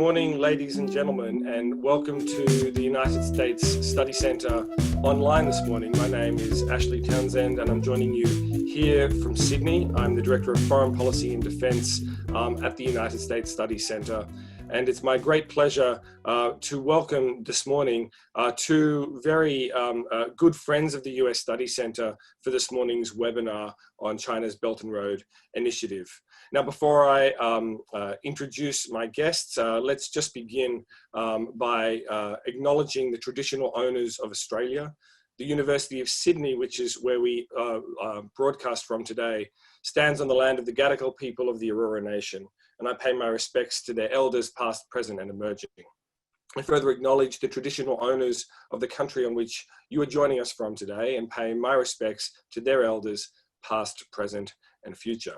morning, ladies and gentlemen, and welcome to the United States Study Centre online this morning. My name is Ashley Townsend, and I'm joining you here from Sydney. I'm the Director of Foreign Policy and Defence at the United States Study Centre. And it's my great pleasure to welcome this morning two very good friends of the US Study Centre for this morning's webinar on China's Belt and Road Initiative. Now, before I introduce my guests, let's just begin by acknowledging the traditional owners of Australia. The University of Sydney, which is where we broadcast from today, stands on the land of the Gadigal people of the Eora Nation, and I pay my respects to their elders, past, present, and emerging. I further acknowledge the traditional owners of the country on which you are joining us from today, and pay my respects to their elders, past, present, and future.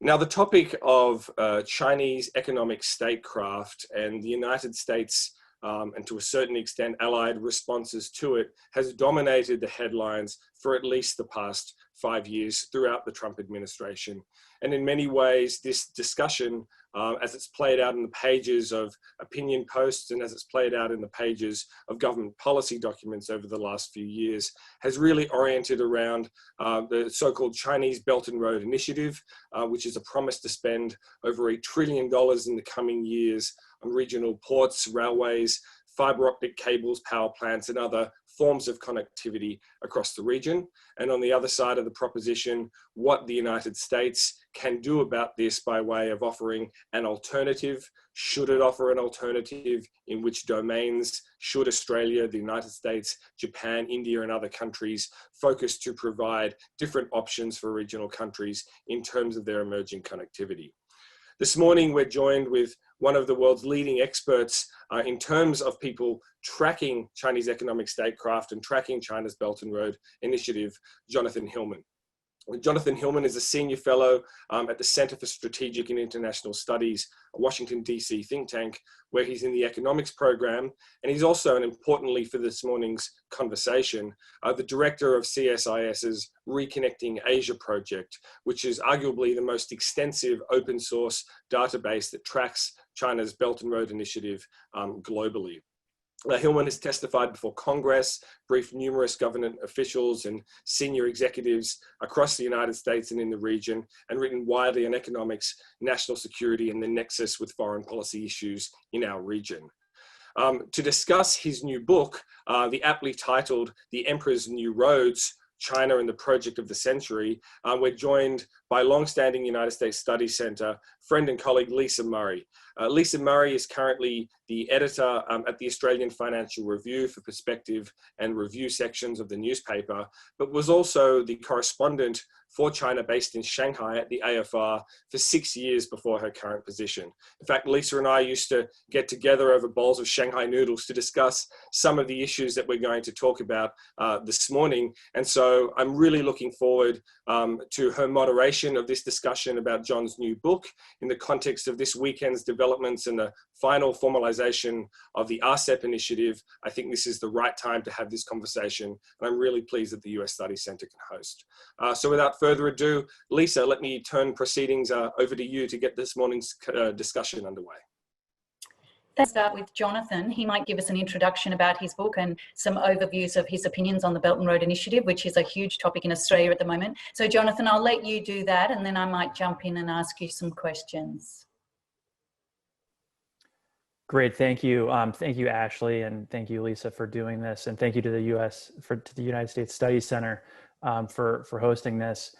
Now, the topic of Chinese economic statecraft and the United States and to a certain extent allied responses to it has dominated the headlines for at least the past 5 years throughout the Trump administration. And in many ways, this discussion, as it's played out in the pages of opinion posts and as it's played out in the pages of government policy documents over the last few years, has really oriented around the so-called Chinese Belt and Road Initiative, which is a promise to spend over $1 trillion in the coming years on regional ports, railways, fibre-optic cables, power plants, and other forms of connectivity across the region. And on the other side of the proposition, what the United States can do about this by way of offering an alternative. Should it offer an alternative? In which domains should Australia, the United States, Japan, India, and other countries focus to provide different options for regional countries in terms of their emerging connectivity? This morning, we're joined with one of the world's leading experts in terms of people tracking Chinese economic statecraft and tracking China's Belt and Road Initiative, Jonathan Hillman. Jonathan Hillman is a senior fellow at the Center for Strategic and International Studies, a Washington, D.C. think tank, where he's in the economics program. And he's also, and importantly for this morning's conversation, the director of CSIS's Reconnecting Asia project, which is arguably the most extensive open source database that tracks China's Belt and Road Initiative globally. Hillman has testified before Congress, briefed numerous government officials and senior executives across the United States and in the region, and written widely on economics, national security, and the nexus with foreign policy issues in our region. To discuss his new book, the aptly titled The Emperor's New Roads, China and the Project of the Century, we're joined by longstanding United States Study Centre friend and colleague Lisa Murray. Lisa Murray is currently the editor at the Australian Financial Review for perspective and review sections of the newspaper, but was also the correspondent for China based in Shanghai at the AFR for 6 years before her current position. In fact, Lisa and I used to get together over bowls of Shanghai noodles to discuss some of the issues that we're going to talk about this morning. And so I'm really looking forward to her moderation of this discussion about John's new book in the context of this weekend's developments and the final formalization of the RCEP initiative. I think this is the right time to have this conversation, and I'm really pleased that the US Study Centre can host. So without further ado, Lisa, let me turn proceedings over to you to get this morning's discussion underway. Let's start with Jonathan. He might give us an introduction about his book and some overviews of his opinions on the Belt and Road Initiative, which is a huge topic in Australia at the moment. So Jonathan, I'll let you do that, and then I might jump in and ask you some questions. Great, thank you. Thank you, Ashley, and thank you, Lisa, for doing this, and thank you to the to the United States Study Center for hosting this.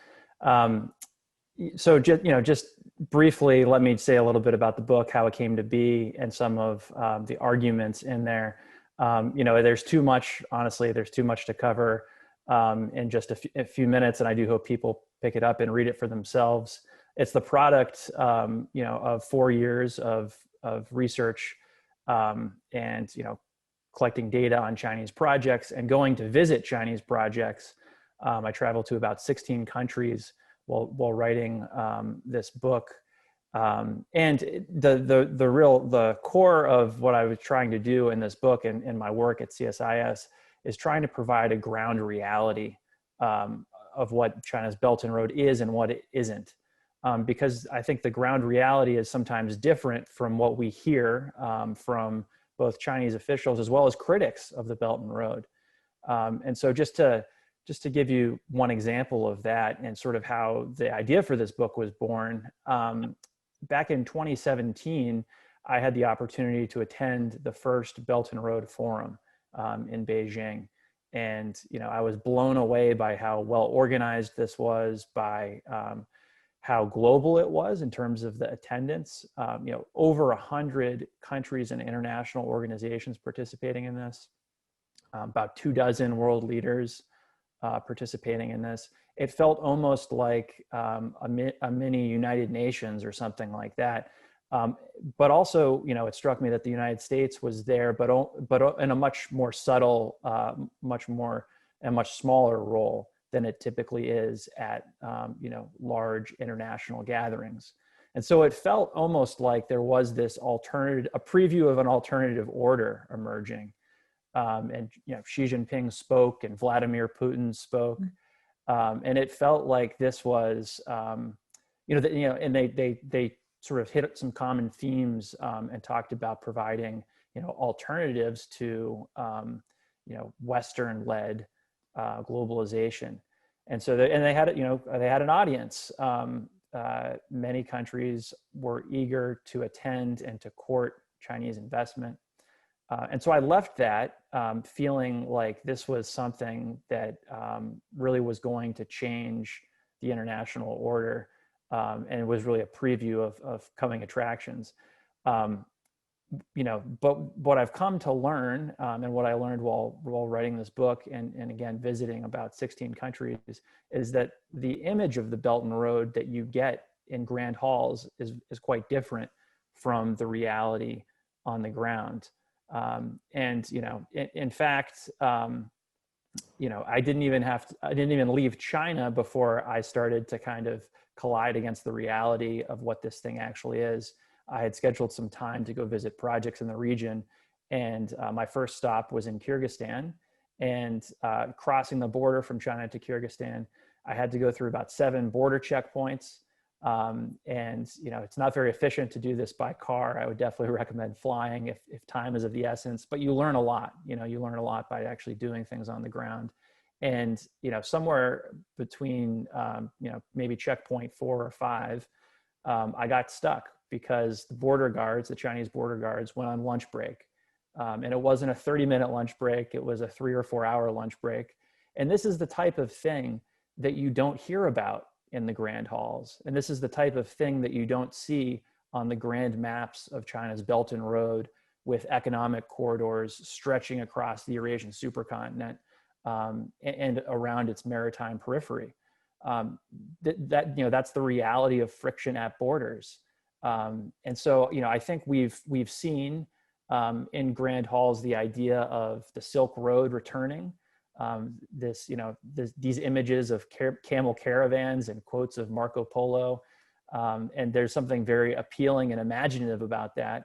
So just briefly, let me say a little bit about the book, how it came to be, and some of the arguments in there. There's too much, honestly, there's too much to cover in just a few minutes, and I do hope people pick it up and read it for themselves. It's the product, of 4 years of research and collecting data on Chinese projects and going to visit Chinese projects. I traveled to about 16 countries while writing this book. And the core of what I was trying to do in this book and in my work at CSIS is trying to provide a ground reality of what China's Belt and Road is and what it isn't. because I think the ground reality is sometimes different from what we hear from both Chinese officials as well as critics of the Belt and Road. And so just to give you one example of that and sort of how the idea for this book was born, back in 2017, I had the opportunity to attend the first Belt and Road Forum in Beijing. And, I was blown away by how well organized this was, by how global it was in terms of the attendance. Over 100 countries and international organizations participating in this, about 24 world leaders participating in this. It felt almost like a mini United Nations or something like that. But also, it struck me that the United States was there, but in a much more subtle, much smaller role than it typically is at, large international gatherings. And so it felt almost like there was this a preview of an alternative order emerging. And Xi Jinping spoke and Vladimir Putin spoke, and it felt like this was, and they sort of hit some common themes and talked about providing, alternatives to, Western-led globalization. And so they had an audience. Many countries were eager to attend and to court Chinese investment. And so I left that feeling like this was something that really was going to change the international order, and was really a preview of coming attractions. But what I've come to learn, and what I learned while writing this book and again visiting about 16 countries, is that the image of the Belt and Road that you get in grand halls is quite different from the reality on the ground. In fact, I didn't even leave China before I started to kind of collide against the reality of what this thing actually is. I had scheduled some time to go visit projects in the region, and my first stop was in Kyrgyzstan. And crossing the border from China to Kyrgyzstan, I had to go through about 7 border checkpoints. It's not very efficient to do this by car. I would definitely recommend flying if time is of the essence, but you learn a lot. You learn a lot by actually doing things on the ground. And, somewhere between, maybe checkpoint 4 or 5, I got stuck because the Chinese border guards went on lunch break. And it wasn't a 30-minute lunch break. It was a 3 or 4 hour lunch break. And this is the type of thing that you don't hear about in the grand halls. And this is the type of thing that you don't see on the grand maps of China's Belt and Road, with economic corridors stretching across the Eurasian supercontinent and around its maritime periphery. That's the reality of friction at borders. And so, I think we've seen in grand halls the idea of the Silk Road returning. These images of camel caravans and quotes of Marco Polo. And there's something very appealing and imaginative about that.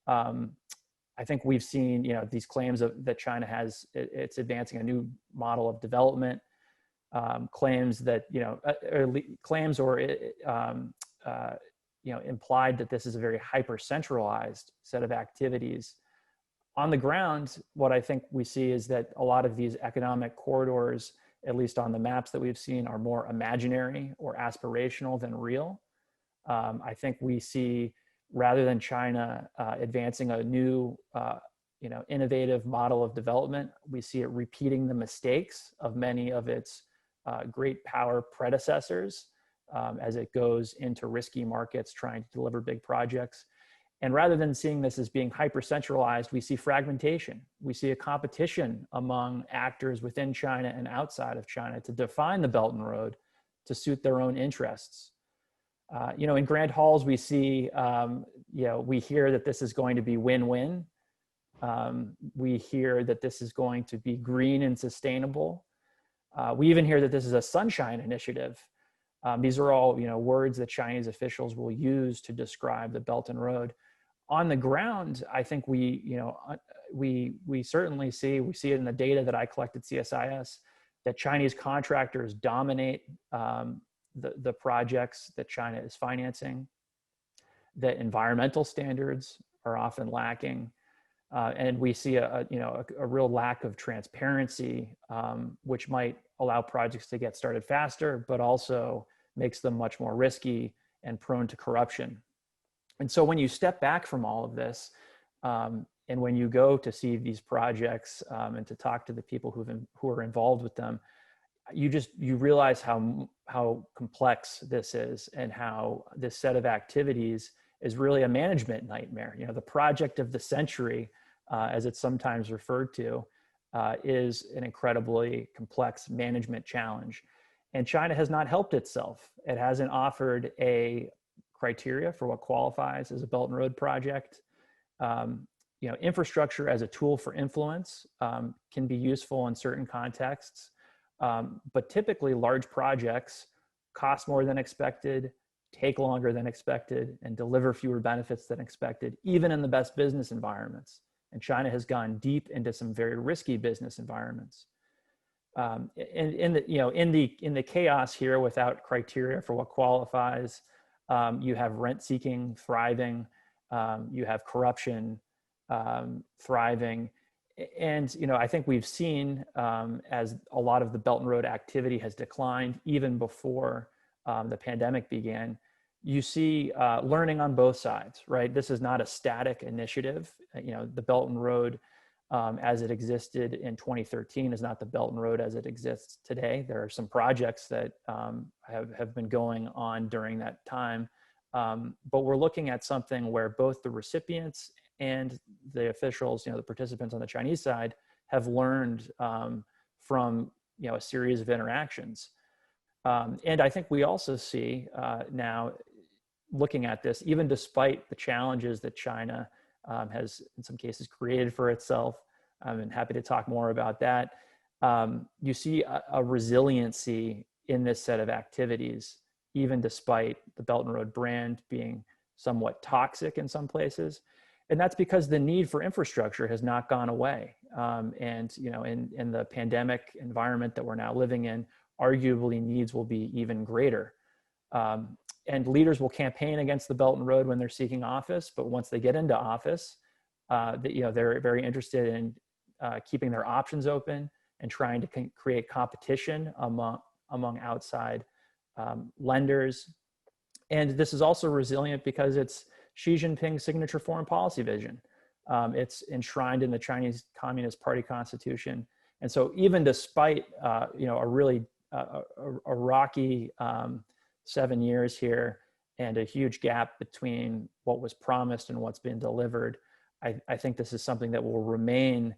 I think we've seen, these claims that China it's advancing a new model of development, claims that, implied that this is a very hyper-centralized set of activities. On the ground, what I think we see is that a lot of these economic corridors, at least on the maps that we've seen, are more imaginary or aspirational than real. I think we see, rather than China advancing a new, innovative model of development, we see it repeating the mistakes of many of its great power predecessors as it goes into risky markets trying to deliver big projects. And rather than seeing this as being hyper-centralized, we see fragmentation. We see a competition among actors within China and outside of China to define the Belt and Road to suit their own interests. In grand halls, we see, we hear that this is going to be win-win. We hear that this is going to be green and sustainable. We even hear that this is a sunshine initiative. These are all, words that Chinese officials will use to describe the Belt and Road. On the ground, I think we certainly see it in the data that I collected CSIS, that Chinese contractors dominate the projects that China is financing. The environmental standards are often lacking. And we see a real lack of transparency, which might allow projects to get started faster, but also makes them much more risky and prone to corruption. And so when you step back from all of this, and when you go to see these projects and to talk to the people who are involved with them, you realize how complex this is, and how this set of activities is really a management nightmare. You know, the project of the century, as it's sometimes referred to, is an incredibly complex management challenge. And China has not helped itself. It hasn't offered a criteria for what qualifies as a Belt and Road project. Infrastructure as a tool for influence can be useful in certain contexts, but typically large projects cost more than expected, take longer than expected, and deliver fewer benefits than expected, even in the best business environments. And China has gone deep into some very risky business environments. In the chaos here, without criteria for what qualifies, you have rent-seeking thriving, you have corruption thriving, and I think we've seen as a lot of the Belt and Road activity has declined even before the pandemic began. You see learning on both sides, right? This is not a static initiative. The Belt and Road as it existed in 2013 is not the Belt and Road as it exists today. There are some projects that have been going on during that time, but we're looking at something where both the recipients and the officials, the participants on the Chinese side, have learned from a series of interactions. And I think we also see now, looking at this, even despite the challenges that China has in some cases created for itself, I'm happy to talk more about that. You see a resiliency in this set of activities, even despite the Belt and Road brand being somewhat toxic in some places. And that's because the need for infrastructure has not gone away. And in the pandemic environment that we're now living in, arguably needs will be even greater. And leaders will campaign against the Belt and Road when they're seeking office, but once they get into office, they're very interested in keeping their options open and trying to create competition among outside lenders. And this is also resilient because it's Xi Jinping's signature foreign policy vision. It's enshrined in the Chinese Communist Party constitution. And so even despite a really rocky 7 years here and a huge gap between what was promised and what's been delivered, I think this is something that will remain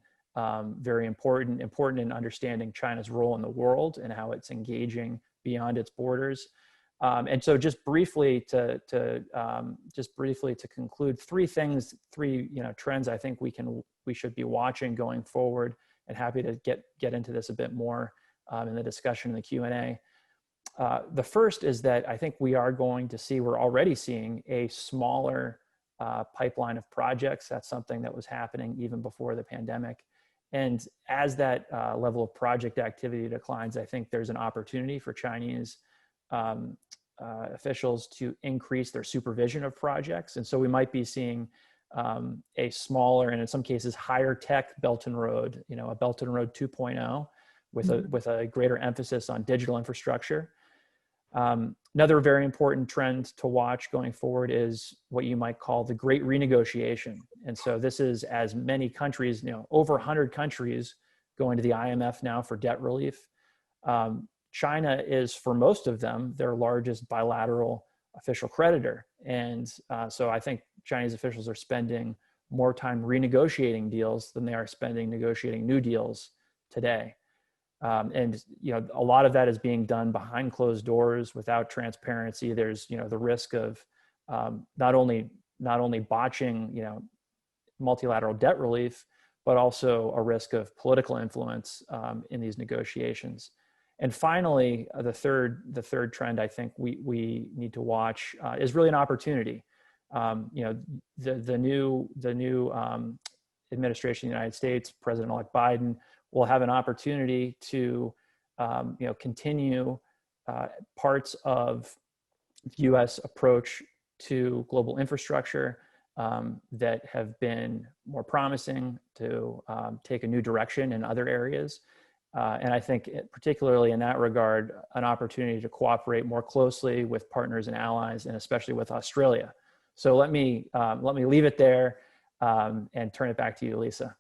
very important in understanding China's role in the world and how it's engaging beyond its borders. And so just briefly to conclude, three trends I think we should be watching going forward, and happy to get into this a bit more in the discussion in the Q&A. The first is that I think we're already seeing a smaller pipeline of projects. That's something that was happening even before the pandemic. And as that level of project activity declines, I think there's an opportunity for Chinese officials to increase their supervision of projects. And so we might be seeing a smaller, and in some cases higher tech Belt and Road, a Belt and Road 2.0 with a greater emphasis on digital infrastructure. Another very important trend to watch going forward is what you might call the great renegotiation. And so this is as many countries, over 100 countries going to the IMF now for debt relief. China is, for most of them, their largest bilateral official creditor. And so I think Chinese officials are spending more time renegotiating deals than they are spending negotiating new deals today. And a lot of that is being done behind closed doors without transparency. There's the risk of not only botching multilateral debt relief, but also a risk of political influence in these negotiations. And finally, the third trend I think we need to watch is really an opportunity. The new administration in the United States, President-elect Biden, will have an opportunity to continue parts of the U.S. approach to global infrastructure that have been more promising, to take a new direction in other areas. And I think particularly in that regard, an opportunity to cooperate more closely with partners and allies, and especially with Australia. So let me leave it there and turn it back to you, Lisa.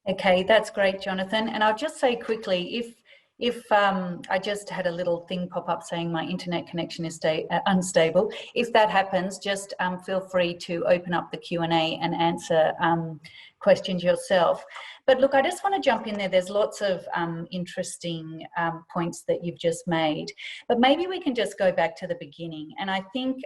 Okay, that's great, Jonathan. And I'll just say quickly, if I just had a little thing pop up saying my internet connection is unstable. If that happens, just feel free to open up the Q&A and answer questions yourself. But look, I just want to jump in there. There's lots of interesting points that you've just made, but maybe we can just go back to the beginning. And I think,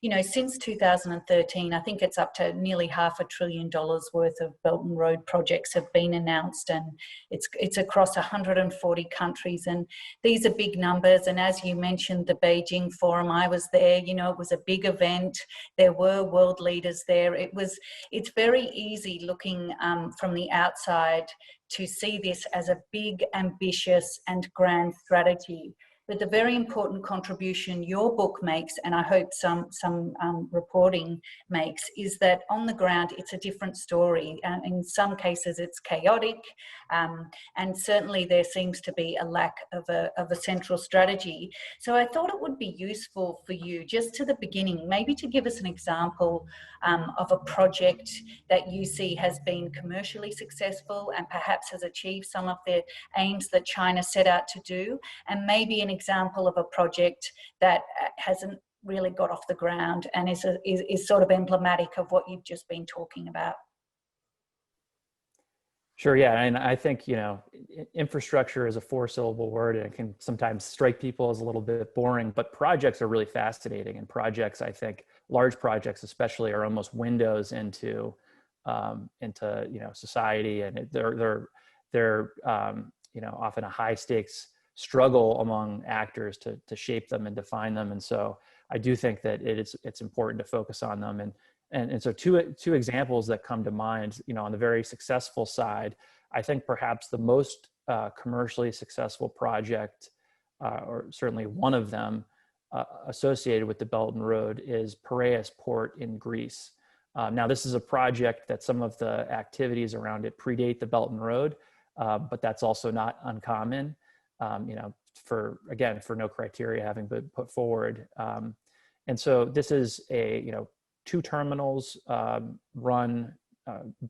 you know, since 2013, I think it's up to nearly $500 billion worth of Belt and Road projects have been announced, and it's across 140 countries, and these are big numbers. And as you mentioned, the Beijing Forum, I was there, you know, it was a big event. There were world leaders there. It's very easy looking from the outside to see this as a big, ambitious and grand strategy. But the very important contribution your book makes, and I hope some reporting makes, is that on the ground it's a different story. In some cases it's chaotic, and certainly there seems to be a lack of a central strategy. So I thought it would be useful for you, just to the beginning, maybe to give us an example of a project that you see has been commercially successful and perhaps has achieved some of the aims that China set out to do, and maybe an example of a project that hasn't really got off the ground and is sort of emblematic of what you've just been talking about. Sure, yeah, and I think, you know, infrastructure is a 4-syllable word, and it can sometimes strike people as a little bit boring, but projects are really fascinating, and projects, I think, large projects especially, are almost windows into you know, society, and they're you know, often a high stakes struggle among actors to shape them and define them. And so I do think that it's important to focus on them. And so two examples that come to mind, you know, on the very successful side, I think perhaps the most commercially successful project, or certainly one of them, associated with the Belt and Road, is Piraeus Port in Greece. Now, this is a project that some of the activities around it predate the Belt and Road, but that's also not uncommon. You know, for no criteria having been put forward. And so this is you know, 2 terminals run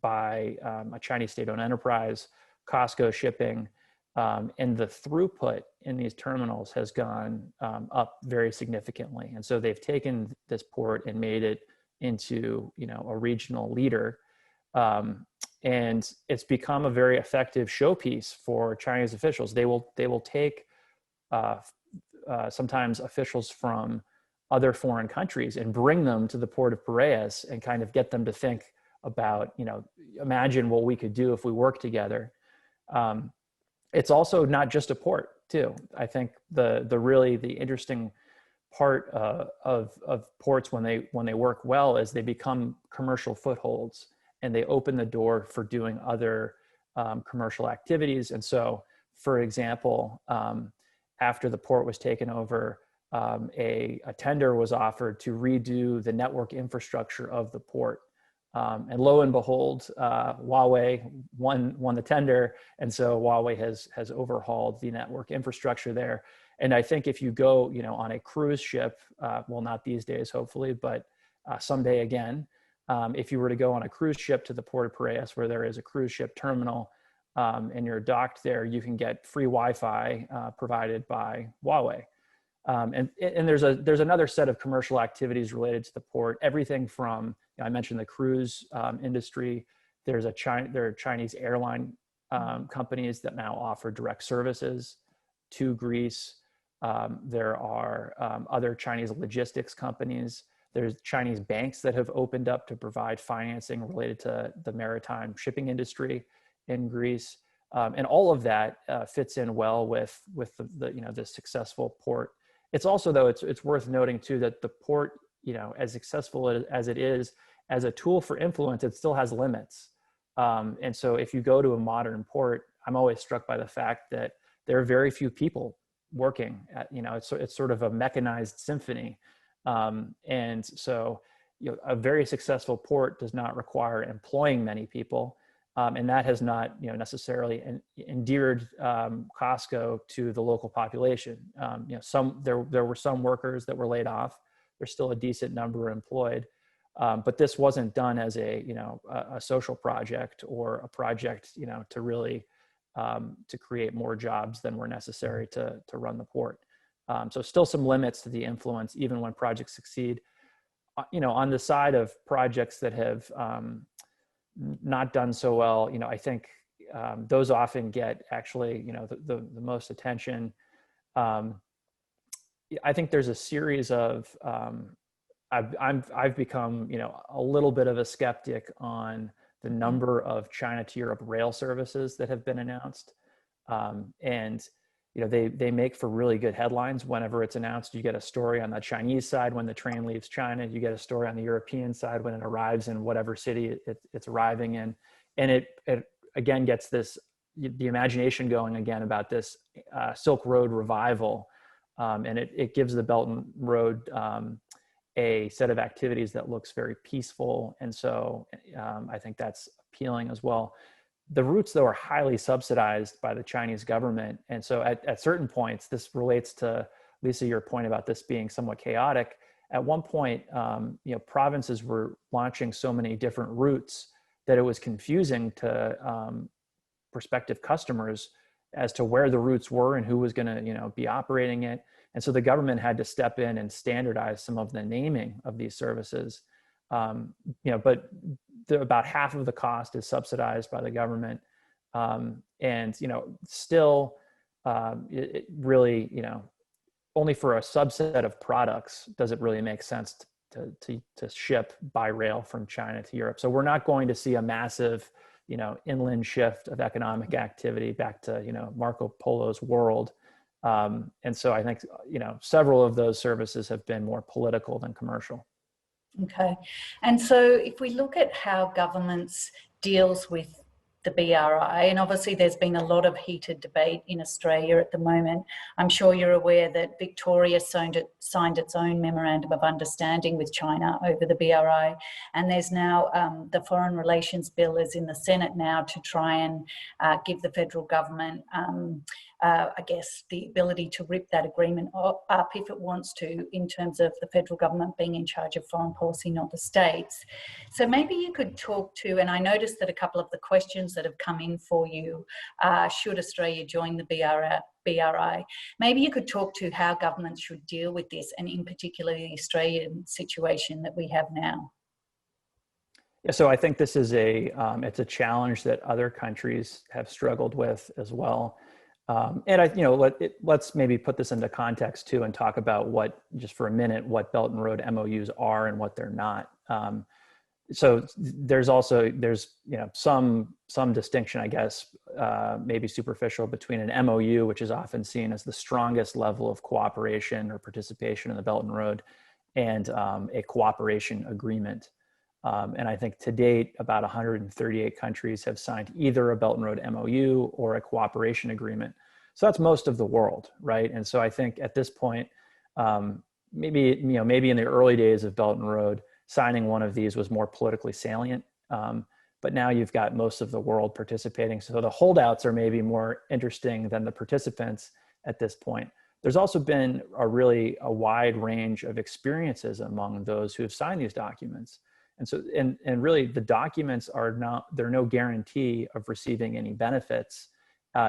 by a Chinese state-owned enterprise, Costco Shipping, and the throughput in these terminals has gone up very significantly. And so they've taken this port and made it into, you know, a regional leader. And it's become a very effective showpiece for Chinese officials. They will take sometimes officials from other foreign countries and bring them to the port of Piraeus and kind of get them to think about, you know, imagine what we could do if we work together. It's also not just a port too. I think the really interesting part of ports when they work well is they become commercial footholds, and they open the door for doing other commercial activities. And so, for example, after the port was taken over, a tender was offered to redo the network infrastructure of the port. And lo and behold, Huawei won the tender. And so Huawei has overhauled the network infrastructure there. And I think if you go, you know, on a cruise ship, well, not these days, hopefully, but someday again, if you were to go on a cruise ship to the port of Piraeus, where there is a cruise ship terminal, and you're docked there, you can get free Wi-Fi provided by Huawei. And there's another set of commercial activities related to the port. Everything from, you know, I mentioned the cruise industry. There are Chinese airline companies that now offer direct services to Greece. There are other Chinese logistics companies. There's Chinese banks that have opened up to provide financing related to the maritime shipping industry in Greece. And all of that fits in well with the you know, the successful port. It's also, though, it's worth noting too that the port, you know, as successful as it is as a tool for influence, it still has limits. And so if you go to a modern port, I'm always struck by the fact that there are very few people working at, it's sort of a mechanized symphony. And so, a very successful port does not require employing many people. And that has not, necessarily endeared Costco to the local population. There were some workers that were laid off. There's still a decent number employed, but this wasn't done as a social project or a project, to really to create more jobs than were necessary to run the port. So still some limits to the influence, even when projects succeed. On the side of projects that have not done so well, I think those often get actually, the most attention. I think there's a series of, I've become, a little bit of a skeptic on the number of China to Europe rail services that have been announced. And they make for really good headlines whenever it's announced. You get a story on the Chinese side when the train leaves China. You get a story on the European side when it arrives in whatever city it's arriving in. And it again gets the imagination going again about this Silk Road revival. And it gives the Belt and Road a set of activities that looks very peaceful. And so I think that's appealing as well. The routes, though, are highly subsidized by the Chinese government. And so at certain points, this relates to, Lisa, your point about this being somewhat chaotic. At one point, provinces were launching so many different routes that it was confusing to prospective customers as to where the routes were and who was going to, be operating it. And so the government had to step in and standardize some of the naming of these services. But about half of the cost is subsidized by the government. And, still it really, only for a subset of products does it really make sense to ship by rail from China to Europe. So we're not going to see a massive, inland shift of economic activity back to, Marco Polo's world. And so I think, several of those services have been more political than commercial. Okay. And so if we look at how governments deals with the BRI, and obviously there's been a lot of heated debate in Australia at the moment. I'm sure you're aware that Victoria signed its own memorandum of understanding with China over the BRI, and there's now the Foreign Relations Bill is in the Senate now to try and give the federal government I guess, the ability to rip that agreement up if it wants to, in terms of the federal government being in charge of foreign policy, not the states. So maybe you could talk to, and I noticed that a couple of the questions that have come in for you, should Australia join the BRI, maybe you could talk to how governments should deal with this, and in particular the Australian situation that we have now. Yeah, so I think this is it's a challenge that other countries have struggled with as well. And let's maybe put this into context too, and talk about just for a minute, what Belt and Road MOUs are and what they're not. So there's some distinction, I guess, maybe superficial, between an MOU, which is often seen as the strongest level of cooperation or participation in the Belt and Road, and a cooperation agreement. And I think to date, about 138 countries have signed either a Belt and Road MOU or a cooperation agreement. So that's most of the world, right? And so I think at this point, maybe in the early days of Belt and Road, signing one of these was more politically salient. But now you've got most of the world participating. So the holdouts are maybe more interesting than the participants at this point. There's also been a wide range of experiences among those who have signed these documents. And so, and really the documents they're no guarantee of receiving any benefits,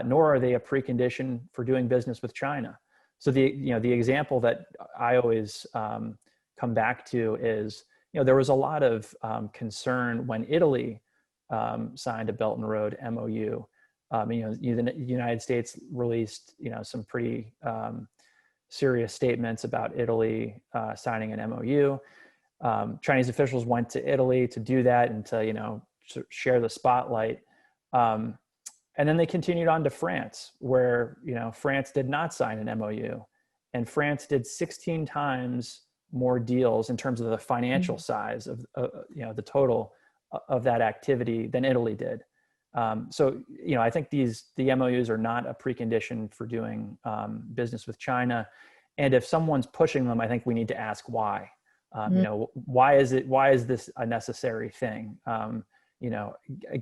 nor are they a precondition for doing business with China. So the example that I always come back to is, there was a lot of concern when Italy signed a Belt and Road MOU. The United States released, some pretty serious statements about Italy signing an MOU. Chinese officials went to Italy to do that and to share the spotlight. And then they continued on to France, where France did not sign an MOU, and France did 16 times more deals in terms of the financial size of the total of that activity than Italy did. So, I think the MOUs are not a precondition for doing business with China. And if someone's pushing them, I think we need to ask why. Why is this a necessary thing?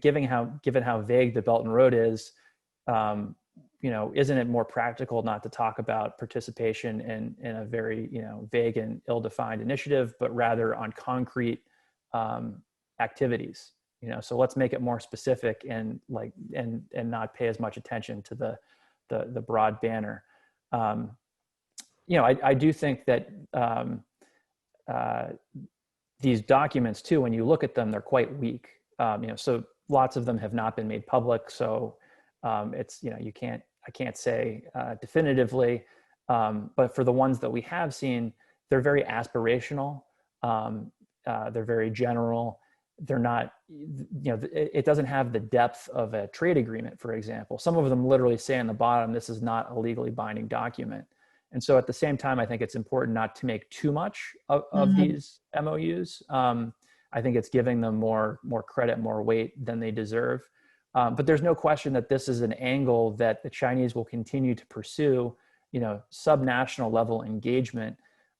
Given how vague the Belt and Road is, isn't it more practical not to talk about participation in a very, vague and ill-defined initiative, but rather on concrete activities? So let's make it more specific and not pay as much attention to the broad banner. I do think that these documents too, when you look at them, they're quite weak. So lots of them have not been made public. So it's, I can't say definitively, but for the ones that we have seen, they're very aspirational. They're very general. They're not, it doesn't have the depth of a trade agreement, for example. Some of them literally say on the bottom, this is not a legally binding document. And so at the same time, I think it's important not to make too much of these MOUs. I think it's giving them more credit, more weight than they deserve. But there's no question that this is an angle that the Chinese will continue to pursue, subnational level engagement.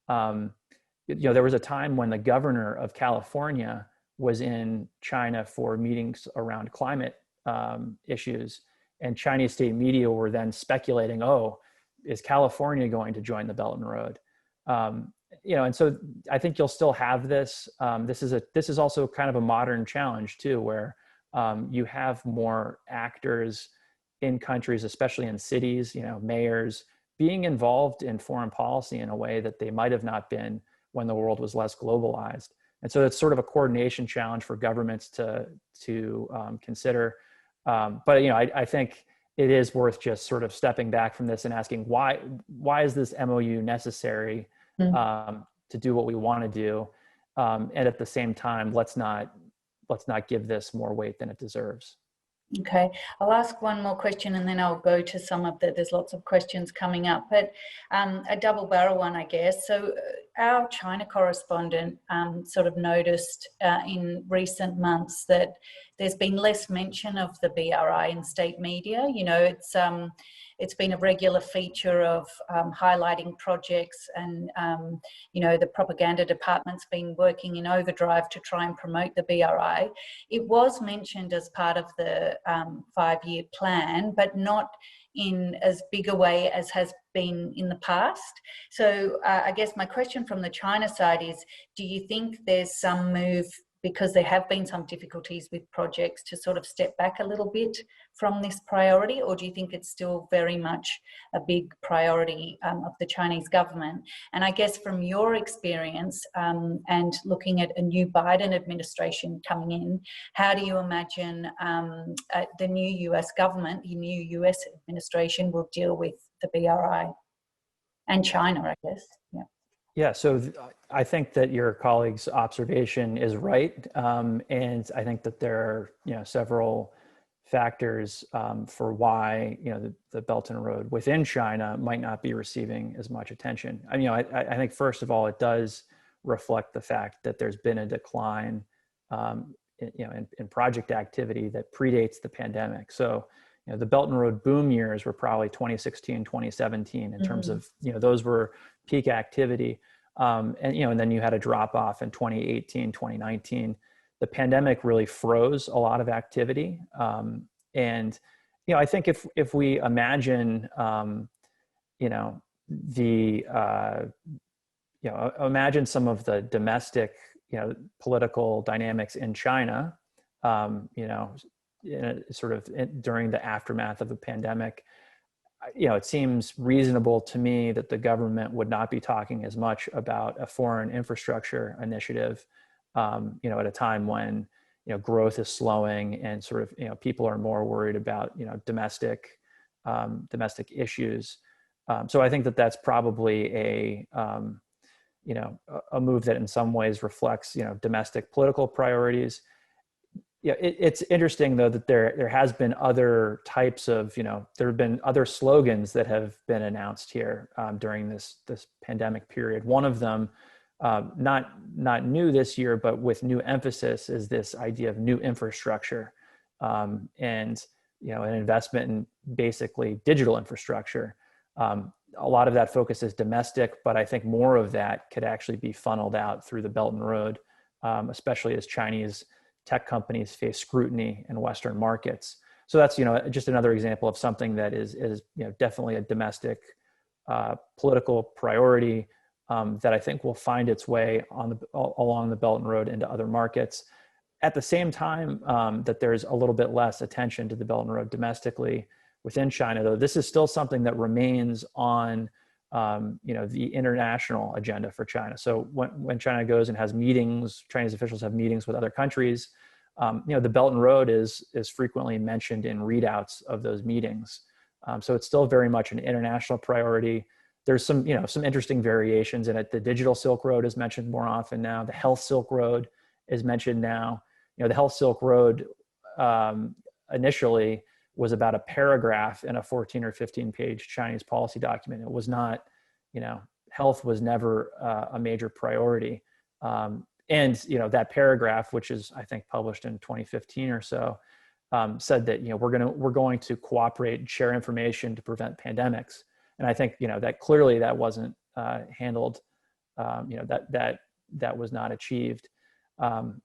There was a time when the governor of California was in China for meetings around climate issues, and Chinese state media were then speculating, is California going to join the Belt and Road? And so I think you'll still have this. This is also kind of a modern challenge too, where you have more actors in countries, especially in cities, mayors being involved in foreign policy in a way that they might have not been when the world was less globalized. And so it's sort of a coordination challenge for governments to consider. But I think it is worth just sort of stepping back from this and asking why is this MOU necessary to do what we want to do, and at the same time, let's not give this more weight than it deserves. Okay, I'll ask one more question and then I'll go to some of there's lots of questions coming up, but a double barrel one, I guess. So our China correspondent sort of noticed in recent months that there's been less mention of the BRI in state media. It's been a regular feature of highlighting projects, and the propaganda department's been working in overdrive to try and promote the BRI. It was mentioned as part of the 5-year plan, but not in as big a way as has been in the past. So I guess my question from the China side is, do you think there's some move, because there have been some difficulties with projects, to sort of step back a little bit from this priority, or do you think it's still very much a big priority of the Chinese government? And I guess from your experience and looking at a new Biden administration coming in, how do you imagine the new US government, the new US administration will deal with the BRI and China, I guess? Yeah. Yeah, so I think that your colleague's observation is right, and I think that there are several factors for why the Belt and Road within China might not be receiving as much attention. I think first of all, it does reflect the fact that there's been a decline in project activity that predates the pandemic. So the Belt and Road boom years were probably 2016, 2017 in terms of those were peak activity. And then you had a drop off in 2018, 2019. The pandemic really froze a lot of activity. And I think if we imagine, imagine some of the domestic, political dynamics in China, during the aftermath of the pandemic, it seems reasonable to me that the government would not be talking as much about a foreign infrastructure initiative, at a time when, growth is slowing and sort of, people are more worried about, domestic issues. So I think that that's probably a move that in some ways reflects, domestic political priorities. It's interesting though that there has been other types of, there have been other slogans that have been announced here during this pandemic period. One of them, not new this year, but with new emphasis, is this idea of new infrastructure. and an investment in basically digital infrastructure. A lot of that focus is domestic, but I think more of that could actually be funneled out through the Belt and Road, especially as Chinese tech companies face scrutiny in Western markets. So that's just another example of something that is definitely a domestic political priority that I think will find its way along the Belt and Road into other markets. At the same time that there's a little bit less attention to the Belt and Road domestically within China, though, this is still something that remains on the international agenda for China. So when China goes and has meetings, Chinese officials have meetings with other countries, the Belt and Road is frequently mentioned in readouts of those meetings. So it's still very much an international priority. There's some interesting variations in it. The digital Silk Road is mentioned more often now. The health Silk Road is mentioned now. The health Silk Road initially was about a paragraph in a 14 or 15 page Chinese policy document. It was not, health was never a major priority. And that paragraph, which is I think published in 2015 or so, said that we're going to cooperate and share information to prevent pandemics. And I think that clearly that wasn't handled. That was not achieved.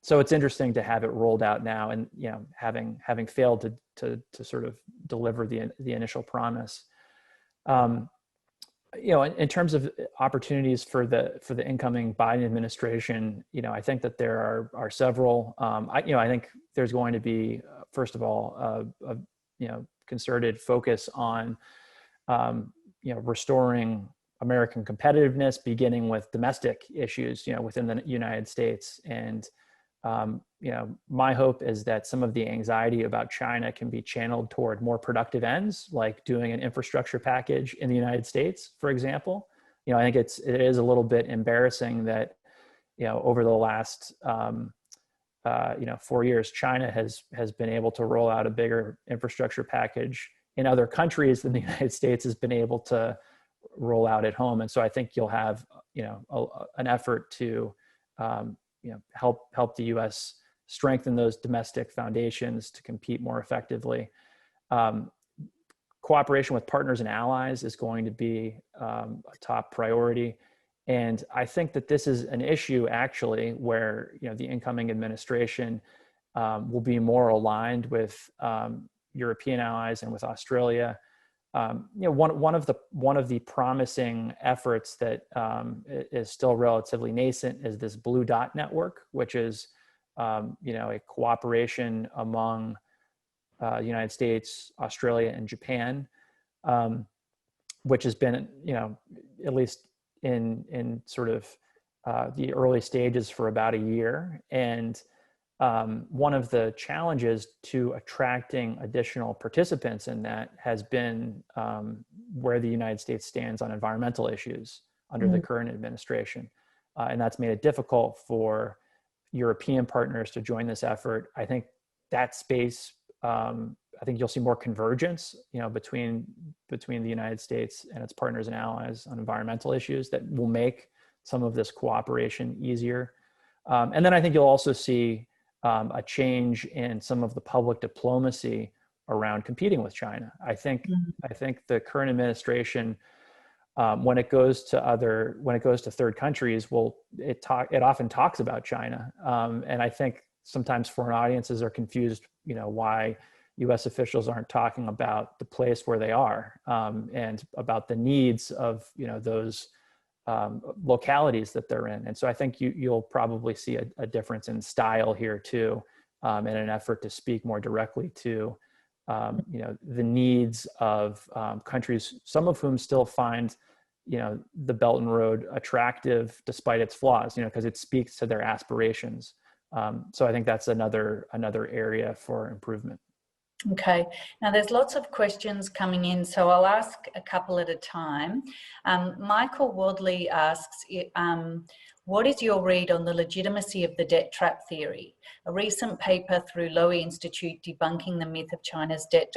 So it's interesting to have it rolled out now, and having failed to sort of deliver the initial promise. In terms of opportunities for the incoming Biden administration, I think that there are several. I think there's going to be, first of all, a concerted focus on restoring American competitiveness, beginning with domestic issues, within the United States. And, my hope is that some of the anxiety about China can be channeled toward more productive ends, like doing an infrastructure package in the United States, for example. I think it is a little bit embarrassing that, over the last, 4 years, China has been able to roll out a bigger infrastructure package in other countries than the United States has been able to roll out at home. And so I think you'll have, an effort to, help the U.S. strengthen those domestic foundations to compete more effectively. Cooperation with partners and allies is going to be a top priority. And I think that this is an issue actually where, the incoming administration will be more aligned with European allies and with Australia. One of the promising efforts that is still relatively nascent is this Blue Dot Network, which is a cooperation among the United States, Australia, and Japan, which has been at least in sort of the early stages for about a year. And one of the challenges to attracting additional participants in that has been where the United States stands on environmental issues under the current administration. And that's made it difficult for European partners to join this effort. I think that space, I think you'll see more convergence, between the United States and its partners and allies on environmental issues that will make some of this cooperation easier. And then I think you'll also see a change in some of the public diplomacy around competing with China. I think the current administration, when it goes to third countries, it often talks about China, and I think sometimes foreign audiences are confused, why U.S. officials aren't talking about the place where they are, and about the needs of those localities that they're in. And so I think you'll probably see a difference in style here too, in an effort to speak more directly to the needs of countries, some of whom still find the Belt and Road attractive despite its flaws, because it speaks to their aspirations. So I think that's another area for improvement. Okay, now there's lots of questions coming in, so I'll ask a couple at a time. Michael Wadley asks, what is your read on the legitimacy of the debt trap theory? A recent paper through Lowy Institute debunking the myth of China's debt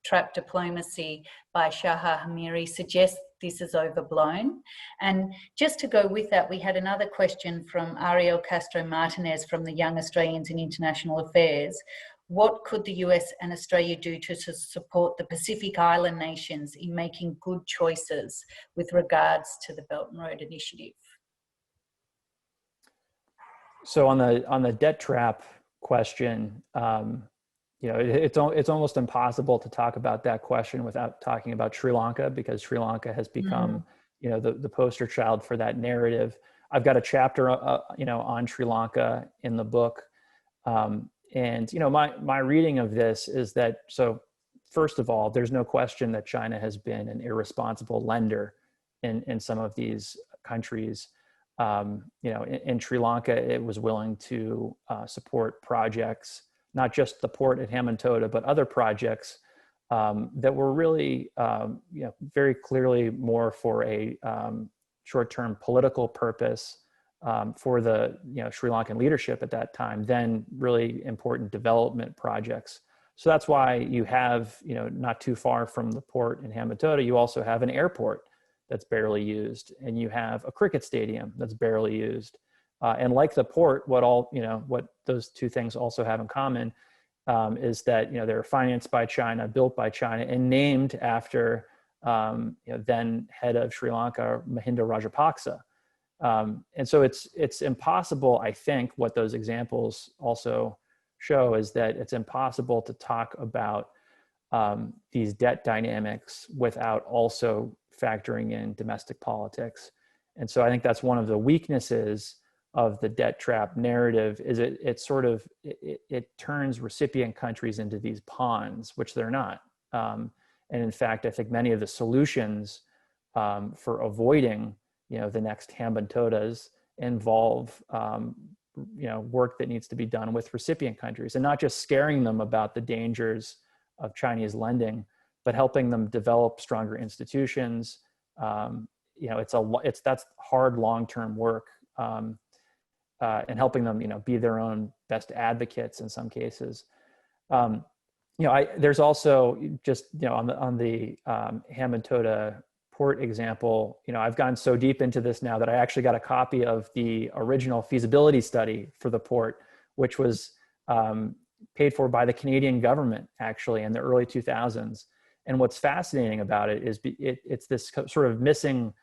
trap diplomacy by Shaha Hamiri suggests this is overblown. And just to go with that, we had another question from Ariel Castro Martinez from the Young Australians in International Affairs. what could the US and Australia do to support the Pacific Island nations in making good choices with regards to the Belt and Road Initiative? So on the debt trap question, it's almost impossible to talk about that question without talking about Sri Lanka, because Sri Lanka has become, the poster child for that narrative. I've got a chapter, on Sri Lanka in the book. And my reading of this is that, so first of all, there's no question that China has been an irresponsible lender in some of these countries. In Sri Lanka, it was willing to support projects, not just the port at Hambantota, but other projects that were really, very clearly more for a short-term political purpose for the Sri Lankan leadership at that time than really important development projects. So that's why you have, not too far from the port in Hambantota, you also have an airport that's barely used, and you have a cricket stadium that's barely used. And like the port, what those two things also have in common is that they're financed by China, built by China, and named after then head of Sri Lanka, Mahinda Rajapaksa. And so it's impossible, I think, what those examples also show is that it's impossible to talk about these debt dynamics without also factoring in domestic politics. And so I think that's one of the weaknesses of the debt trap narrative is it turns recipient countries into these pawns, which they're not. And in fact, I think many of the solutions for avoiding the next Hambantotas involve work that needs to be done with recipient countries, and not just scaring them about the dangers of Chinese lending, but helping them develop stronger institutions. That's hard long-term work, and helping them be their own best advocates in some cases. There's also just on the Hambantota port example, I've gone so deep into this now that I actually got a copy of the original feasibility study for the port, which was paid for by the Canadian government actually in the early 2000s. And what's fascinating about it is it's this sort of missing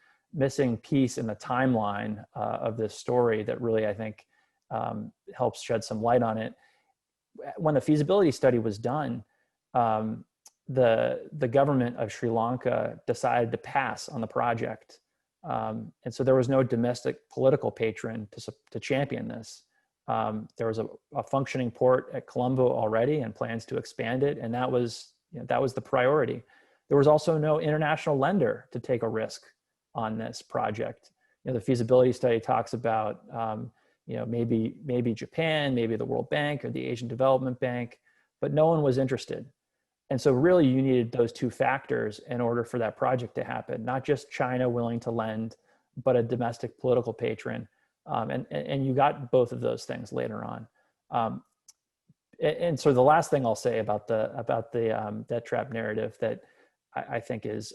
piece in the timeline of this story that really, I think, helps shed some light on it. When the feasibility study was done, the government of Sri Lanka decided to pass on the project. And so there was no domestic political patron to champion this. There was a functioning port at Colombo already and plans to expand it. And that was the priority. There was also no international lender to take a risk on this project. The feasibility study talks about, maybe Japan, maybe the World Bank or the Asian Development Bank, but no one was interested. And so really you needed those two factors in order for that project to happen, not just China willing to lend, but a domestic political patron. And you got both of those things later on. And so the last thing I'll say about the debt trap narrative that I think is,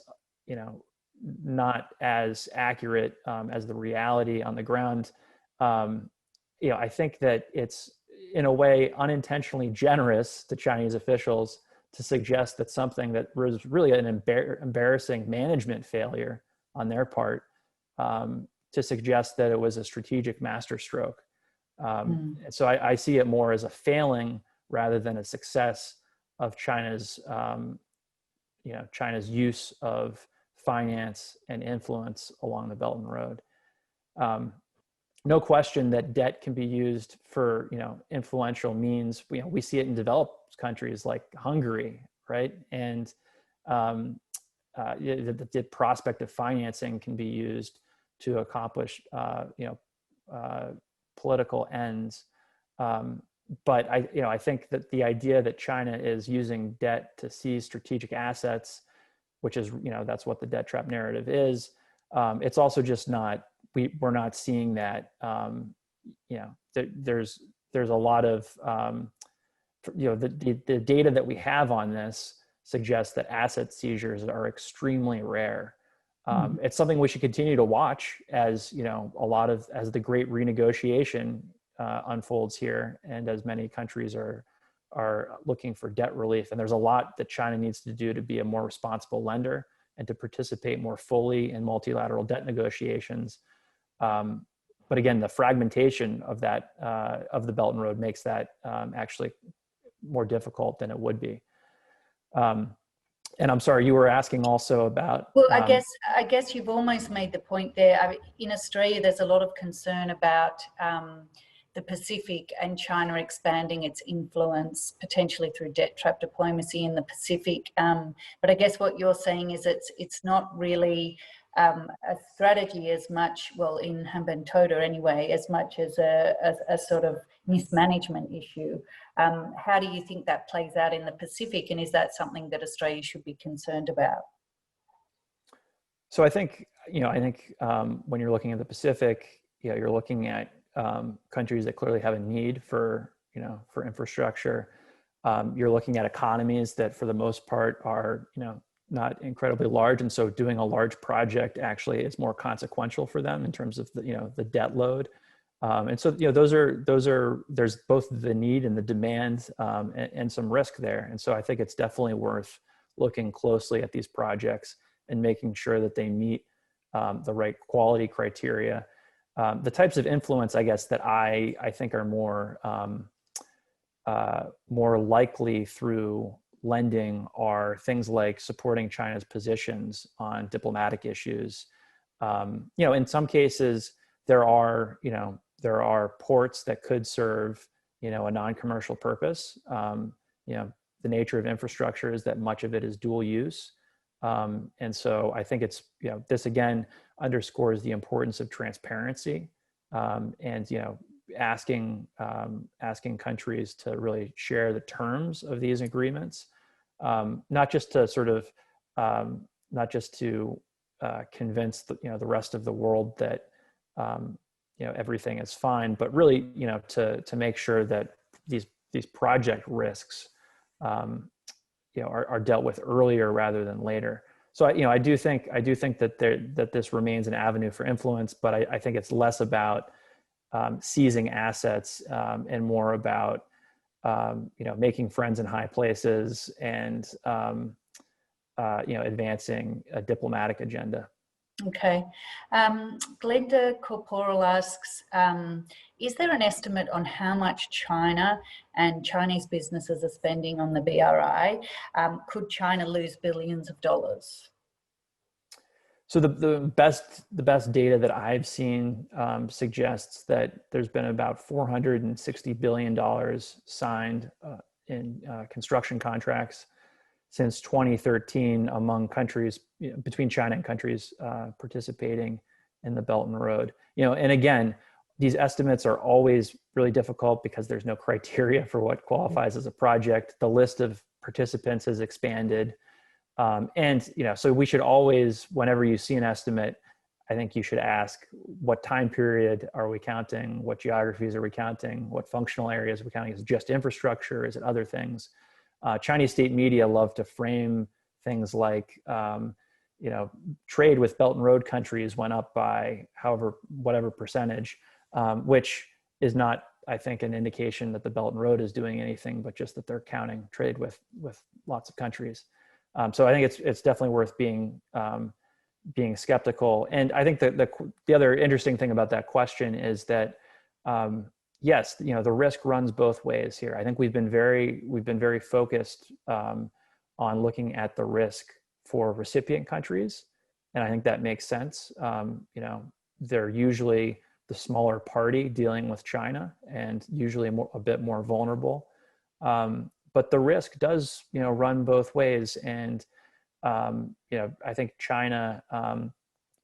not as accurate as the reality on the ground. I think that it's in a way unintentionally generous to Chinese officials to suggest that something that was really an embarrassing management failure on their part, to suggest that it was a strategic masterstroke. So I see it more as a failing rather than a success of China's use of finance and influence along the Belt and Road. No question that debt can be used for influential means. We see it in developed countries like Hungary, right? And the prospect of financing can be used to accomplish political ends. But I think that the idea that China is using debt to seize strategic assets, which is that's what the debt trap narrative is. It's also just not. We're not seeing that. There's a lot of the data that we have on this suggests that asset seizures are extremely rare. It's something we should continue to watch as as the great renegotiation unfolds here, and as many countries are are looking for debt relief. And there's a lot that China needs to do to be a more responsible lender and to participate more fully in multilateral debt negotiations. But again, the fragmentation of that, of the Belt and Road makes that actually more difficult than it would be. And I'm sorry, you were asking also about. Well, I guess you've almost made the point there. I mean, in Australia, there's a lot of concern about the Pacific and China expanding its influence potentially through debt trap diplomacy in the Pacific. But I guess what you're saying is it's not really a strategy as much, well, in Hambantota anyway, as much as a sort of mismanagement issue. How do you think that plays out in the Pacific, and is that something that Australia should be concerned about? So I think, when you're looking at the Pacific, you're looking at countries that clearly have a need for infrastructure. You're looking at economies that for the most part are, not incredibly large. And so doing a large project actually is more consequential for them in terms of the debt load. And so, there's both the need and the demand and some risk there. And so I think it's definitely worth looking closely at these projects and making sure that they meet the right quality criteria. The types of influence, I guess, that I think are more likely through lending are things like supporting China's positions on diplomatic issues. In some cases, there are ports that could serve, a non-commercial purpose. The nature of infrastructure is that much of it is dual use. And so I think it's, this again underscores the importance of transparency and, asking countries to really share the terms of these agreements, not just to convince the rest of the world that, everything is fine, but really, to make sure that these project risks, are dealt with earlier rather than later. So I do think that this remains an avenue for influence, but I think it's less about seizing assets and more about making friends in high places and advancing a diplomatic agenda. Okay. Glenda Corporal asks, is there an estimate on how much China and Chinese businesses are spending on the BRI? Could China lose billions of dollars? So the best data that I've seen suggests that there's been about $460 billion signed in construction contracts since 2013 among countries, between China and countries participating in the Belt and Road. And again, these estimates are always really difficult because there's no criteria for what qualifies as a project. The list of participants has expanded. So we should always, whenever you see an estimate, I think you should ask, what time period are we counting? What geographies are we counting? What functional areas are we counting? Is it just infrastructure? Is it other things? Chinese state media love to frame things like, trade with Belt and Road countries went up by whatever percentage, which is not, I think, an indication that the Belt and Road is doing anything, but just that they're counting trade with lots of countries. So I think it's definitely worth being skeptical. And I think that the other interesting thing about that question is that, yes, the risk runs both ways here. I think we've been very focused on looking at the risk for recipient countries, and I think that makes sense. They're usually the smaller party dealing with China, and usually a bit more vulnerable. But the risk does, run both ways, and I think China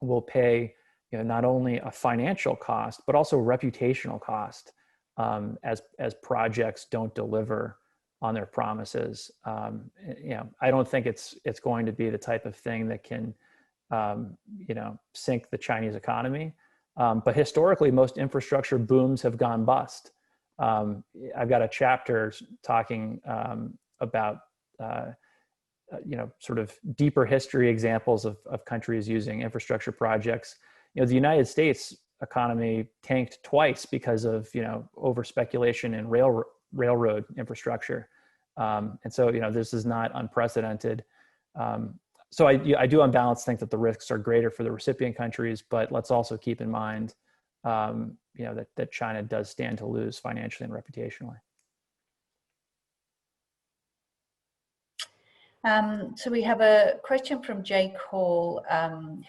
will pay, not only a financial cost but also reputational cost as projects don't deliver on their promises. I don't think it's going to be the type of thing that can, sink the Chinese economy. But historically, most infrastructure booms have gone bust. I've got a chapter talking about, sort of deeper history examples of countries using infrastructure projects. The United States economy tanked twice because of, over speculation in railroad infrastructure. And so, this is not unprecedented. So I do on balance think that the risks are greater for the recipient countries, but let's also keep in mind, that China does stand to lose financially and reputationally. So we have a question from Jake Hall,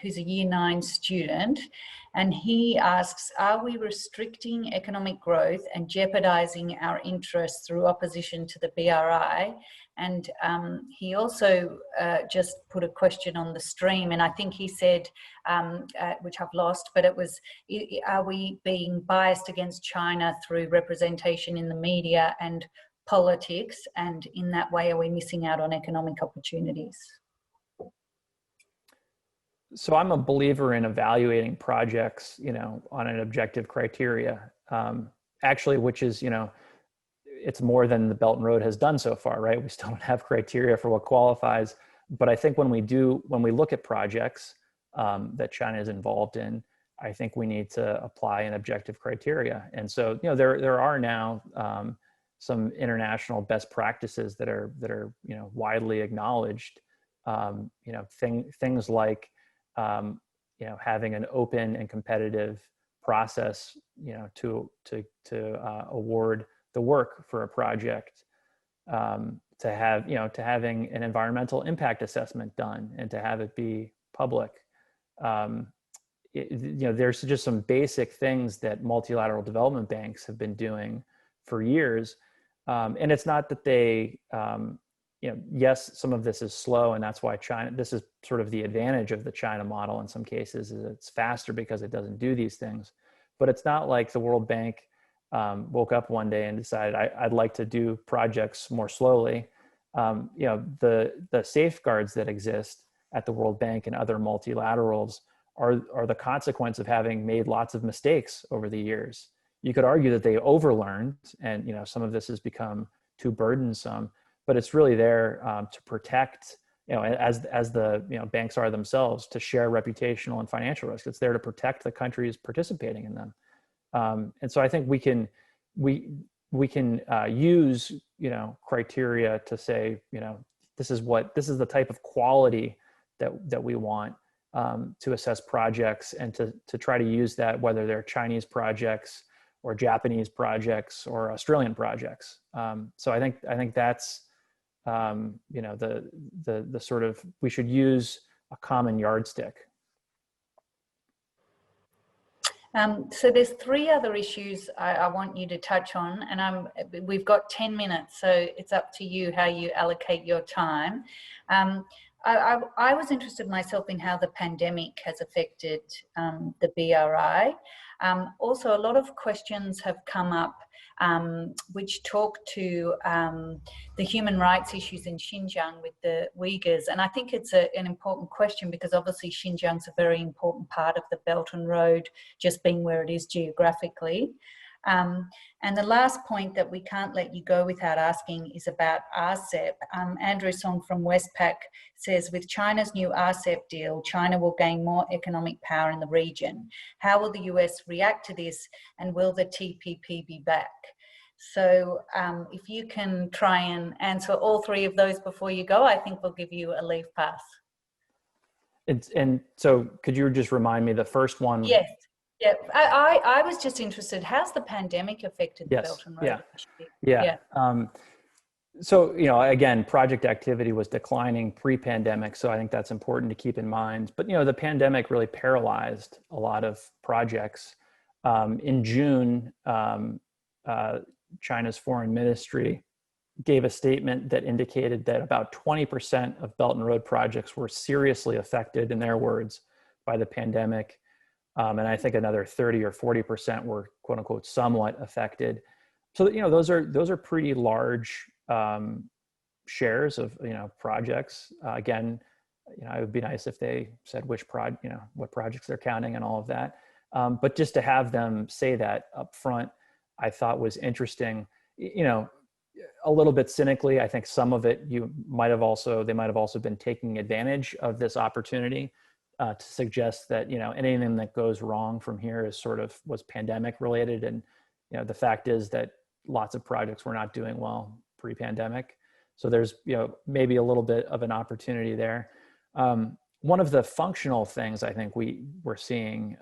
who's a Year 9 student, and he asks, are we restricting economic growth and jeopardizing our interests through opposition to the BRI? And he also just put a question on the stream, and I think he said, which I've lost, but it was, are we being biased against China through representation in the media and politics, and in that way are we missing out on economic opportunities? So I'm a believer in evaluating projects, on an objective criteria, actually, which is, it's more than the Belt and Road has done so far, right? We still don't have criteria for what qualifies. But I think when we look at projects that China is involved in, I think we need to apply an objective criteria. And so, there are now some international best practices that are widely acknowledged. Things like having an open and competitive process, to award the work for a project, to having an environmental impact assessment done and to have it be public. There's just some basic things that multilateral development banks have been doing for years. And it's not that they, yes, some of this is slow, and that's why this is sort of the advantage of the China model in some cases, is it's faster because it doesn't do these things. But it's not like the World Bank woke up one day and decided, I'd like to do projects more slowly. The safeguards that exist at the World Bank and other multilaterals are the consequence of having made lots of mistakes over the years. You could argue that they overlearned, and some of this has become too burdensome, but it's really there to protect, as the banks are themselves, to share reputational and financial risk. It's there to protect the countries participating in them, and so I think we can use criteria to say this is the type of quality that we want to assess projects, and to try to use that, whether they're Chinese projects or Japanese projects or Australian projects. So I think that's the sort of, we should use a common yardstick. So there's 3 other issues I want you to touch on, and we've got 10 minutes, so it's up to you how you allocate your time. I was interested myself in how the pandemic has affected the BRI. Also, a lot of questions have come up which talk to the human rights issues in Xinjiang with the Uyghurs. And I think it's an important question, because obviously Xinjiang's a very important part of the Belt and Road, just being where it is geographically. And the last point that we can't let you go without asking is about RCEP. Andrew Song from Westpac says, with China's new RCEP deal, China will gain more economic power in the region. How will the US react to this, and will the TPP be back? So if you can try and answer all 3 of those before you go, I think we'll give you a leave pass. And so could you just remind me the first one? Yes. Yeah, I was just interested, how's the pandemic affected the Belt and Road? Yeah. So, again, project activity was declining pre-pandemic, so I think that's important to keep in mind. But, the pandemic really paralyzed a lot of projects. In June, China's foreign ministry gave a statement that indicated that about 20% of Belt and Road projects were seriously affected, in their words, by the pandemic. And I think another 30 or 40% were "quote unquote" somewhat affected. So those are pretty large shares of projects. Again, it would be nice if they said which what projects they're counting and all of that. But just to have them say that up front, I thought was interesting. A little bit cynically, I think some of it they might have also been taking advantage of this opportunity. To suggest that anything that goes wrong from here was pandemic related, and the fact is that lots of projects were not doing well pre-pandemic. So there's, maybe a little bit of an opportunity there. One of the functional things I think we're seeing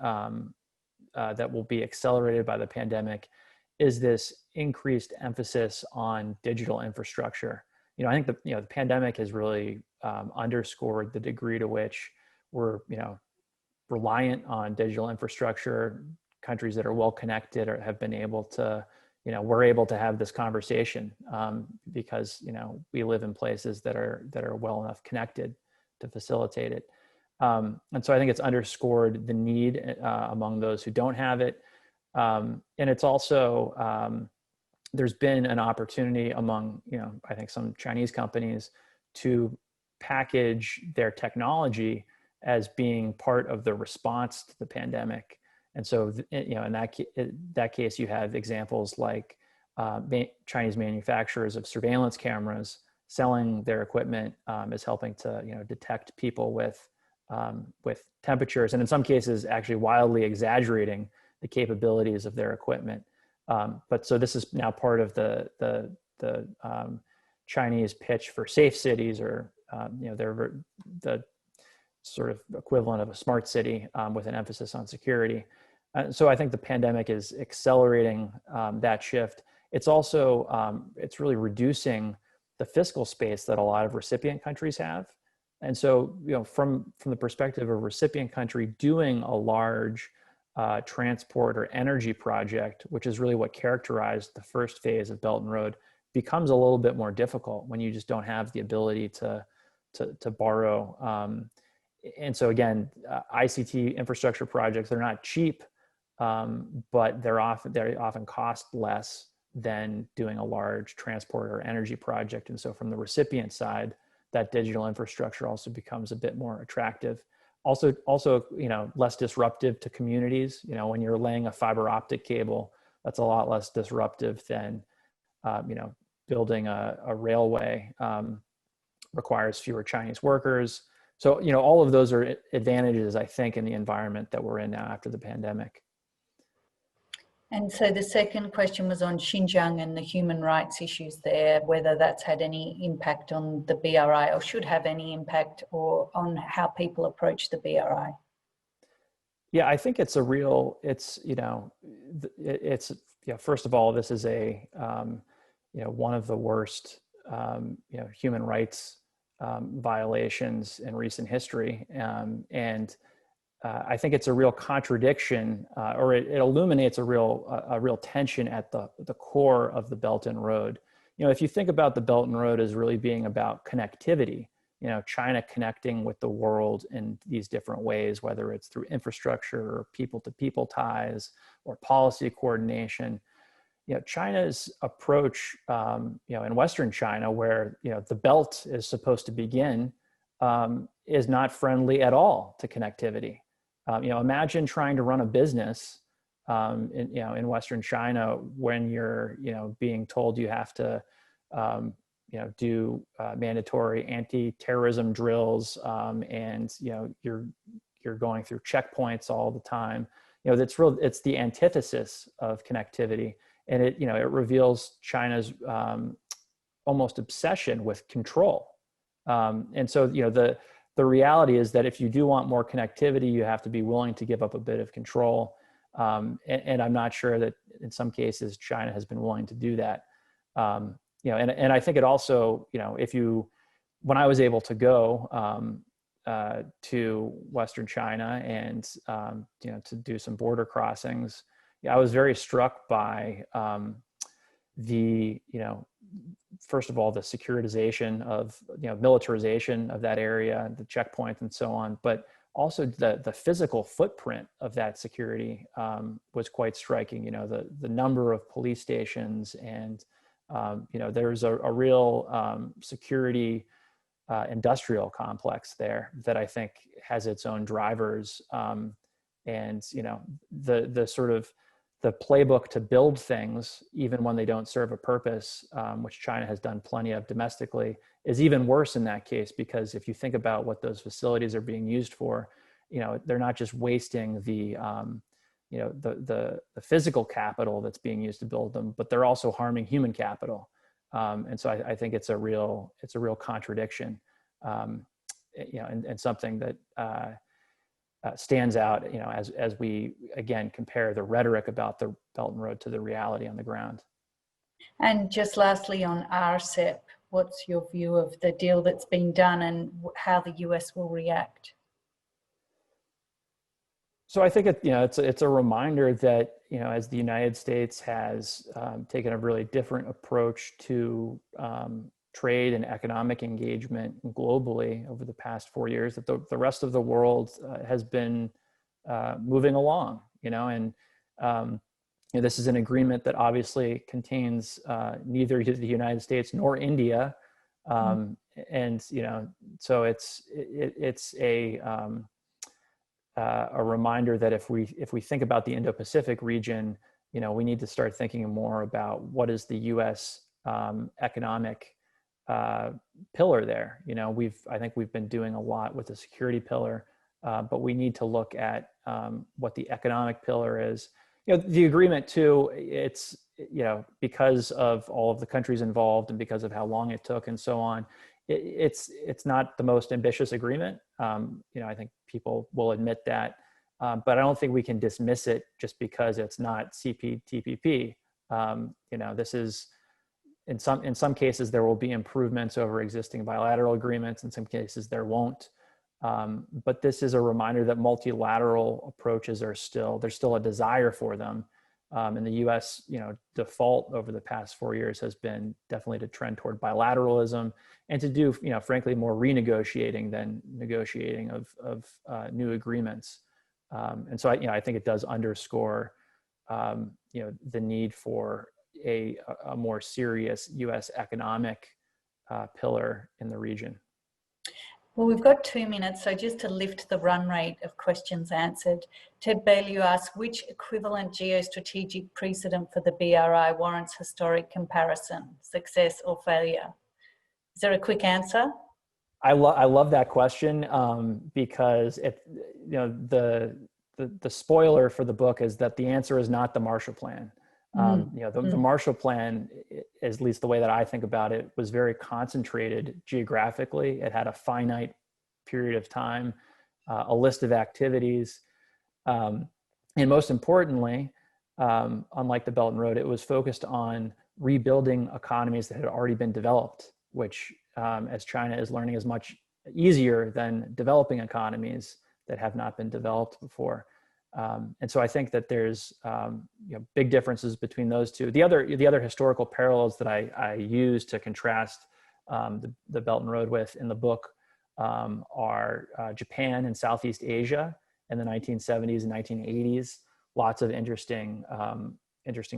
that will be accelerated by the pandemic is this increased emphasis on digital infrastructure. I think the pandemic has really underscored the degree to which we're reliant on digital infrastructure. Countries that are well connected or have been able to, we're able to have this conversation because we live in places that are well enough connected to facilitate it. And so I think it's underscored the need among those who don't have it. And it's also, there's been an opportunity among, I think some Chinese companies to package their technology as being part of the response to the pandemic. And so, in that case, you have examples like Chinese manufacturers of surveillance cameras selling their equipment as helping to, detect people with temperatures, and in some cases, actually wildly exaggerating the capabilities of their equipment. But so this is now part of the Chinese pitch for safe cities, or they're the sort of equivalent of a smart city with an emphasis on security. So I think the pandemic is accelerating that shift. It's also, it's really reducing the fiscal space that a lot of recipient countries have. And so, from the perspective of a recipient country, doing a large transport or energy project, which is really what characterized the first phase of Belt and Road, becomes a little bit more difficult when you just don't have the ability to borrow. And so again, ICT infrastructure projects, they're not cheap, but they often cost less than doing a large transport or energy project. And so from the recipient side, that digital infrastructure also becomes a bit more attractive. Also, less disruptive to communities. When you're laying a fiber optic cable, that's a lot less disruptive than, building a railway. Requires fewer Chinese workers. So, all of those are advantages, I think, in the environment that we're in now after the pandemic. And so the second question was on Xinjiang and the human rights issues there, whether that's had any impact on the BRI or should have any impact or on how people approach the BRI. Yeah, I think it's first of all, this is one of the worst, human rights violations in recent history. And I think it's a real contradiction, or it illuminates a real tension at the core of the Belt and Road. If you think about the Belt and Road as really being about connectivity, China connecting with the world in these different ways, whether it's through infrastructure or people-to-people ties or policy coordination. China's approach, in Western China, where the belt is supposed to begin, is not friendly at all to connectivity. Imagine trying to run a business in Western China when you're being told you have to do mandatory anti-terrorism drills, and you're going through checkpoints all the time. It's the antithesis of connectivity. And it reveals China's almost obsession with control. And so, the reality is that if you do want more connectivity, you have to be willing to give up a bit of control. And I'm not sure that in some cases China has been willing to do that. And I think it also, when I was able to go to Western China and to do some border crossings, I was very struck by first of all, the securitization of, militarization of that area, the checkpoints and so on, but also the physical footprint of that security was quite striking. The number of police stations and, there's a real security industrial complex there that I think has its own drivers. And, the sort of the playbook to build things, even when they don't serve a purpose, which China has done plenty of domestically, is even worse in that case, because if you think about what those facilities are being used for, they're not just wasting the physical capital that's being used to build them, but they're also harming human capital. And so I think it's a real contradiction, and something that stands out, as we again compare the rhetoric about the Belt and Road to the reality on the ground. And just lastly on RCEP, what's your view of the deal that's been done and how the US will react? So I think it's a reminder that as the United States has taken a really different approach to trade and economic engagement globally over the past 4 years, that the rest of the world has been moving along. This is an agreement that obviously contains neither the United States nor India, and so it's a reminder that if we think about the Indo-Pacific region, we need to start thinking more about what is the U.S. Economic pillar there. I think we've been doing a lot with the security pillar, but we need to look at what the economic pillar is. The agreement too, it's, because of all of the countries involved and because of how long it took and so on, it's not the most ambitious agreement. I think people will admit that, but I don't think we can dismiss it just because it's not CPTPP. This is, in some cases there will be improvements over existing bilateral agreements. In some cases there won't. But this is a reminder that multilateral approaches there's still a desire for them. And the U.S., default over the past 4 years has been definitely to trend toward bilateralism and to do, frankly, more renegotiating than negotiating of new agreements. And so I think it does underscore, the need for a more serious U.S. economic pillar in the region. Well, we've got 2 minutes, so just to lift the run rate of questions answered. Ted Bailey asks, which equivalent geostrategic precedent for the BRI warrants historic comparison, success or failure? Is there a quick answer? I love that question, because the spoiler for the book is that the answer is not the Marshall Plan. The Marshall Plan, at least the way that I think about it, was very concentrated geographically. It had a finite period of time, a list of activities, and most importantly, unlike the Belt and Road, it was focused on rebuilding economies that had already been developed, which, as China is learning, is much easier than developing economies that have not been developed before. And so I think that there's big differences between those two. The other historical parallels that I use to contrast the Belt and Road with in the book are Japan and Southeast Asia in the 1970s and 1980s. Lots of interesting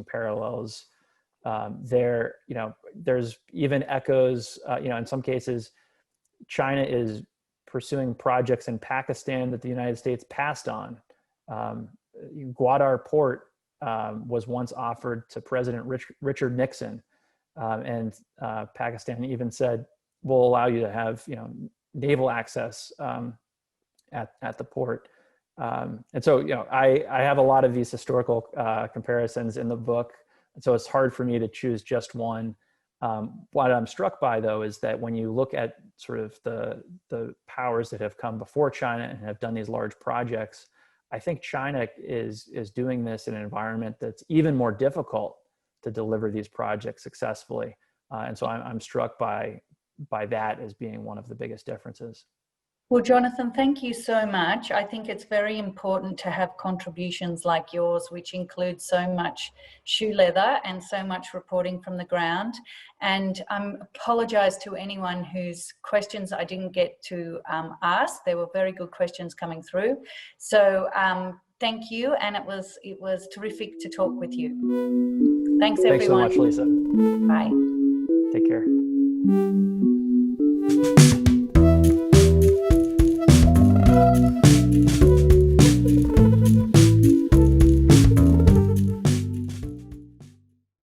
parallels there. There's even echoes. In some cases, China is pursuing projects in Pakistan that the United States passed on. Gwadar Port was once offered to President Richard Nixon, and Pakistan even said, "We'll allow you to have naval access at the port." And so I have a lot of these historical comparisons in the book, and so it's hard for me to choose just one. What I'm struck by, though, is that when you look at sort of the powers that have come before China and have done these large projects, I think China is doing this in an environment that's even more difficult to deliver these projects successfully. And so I'm struck by that as being one of the biggest differences. Well, Jonathan, thank you so much. I think it's very important to have contributions like yours, which include so much shoe leather and so much reporting from the ground. And I apologise to anyone whose questions I didn't get to ask. There were very good questions coming through. So thank you, and it was terrific to talk with you. Thanks, everyone. Thanks so much, Lisa. Bye. Take care.